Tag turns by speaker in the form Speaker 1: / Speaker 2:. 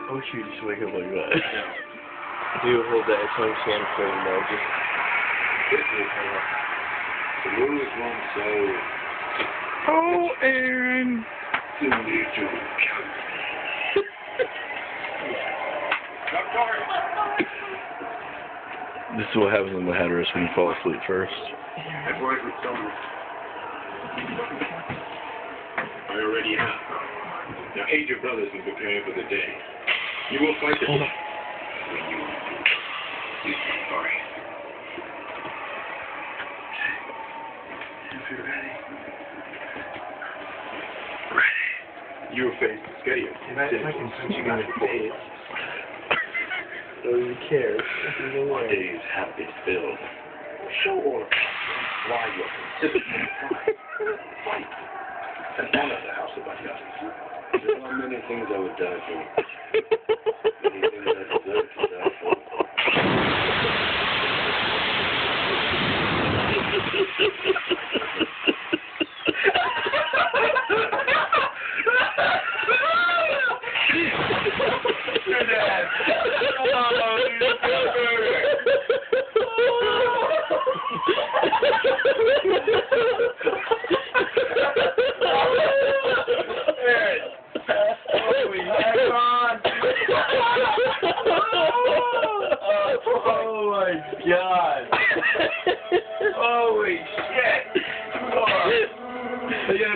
Speaker 1: I wish you just wake up like that. Beautiful day, sunshine for you know, just
Speaker 2: the rules won't say.
Speaker 3: Oh, Aaron.
Speaker 2: You need to count.
Speaker 1: This is what happens in the headrest when you fall asleep first.
Speaker 2: I've worked with someone. I already have. Now aid your brothers in preparing for the day. You will fight the day. When you sorry. If you're ready. Ready. You face the schedule.
Speaker 1: I can punch you in the face. Nobody cares.
Speaker 2: Our days have been filled. Show all of us why you're considered fight and honor the house of Wakeup. There are many things I would die for. Many things I deserve to die for.
Speaker 1: You're dead. Oh, you're oh my God! Holy shit!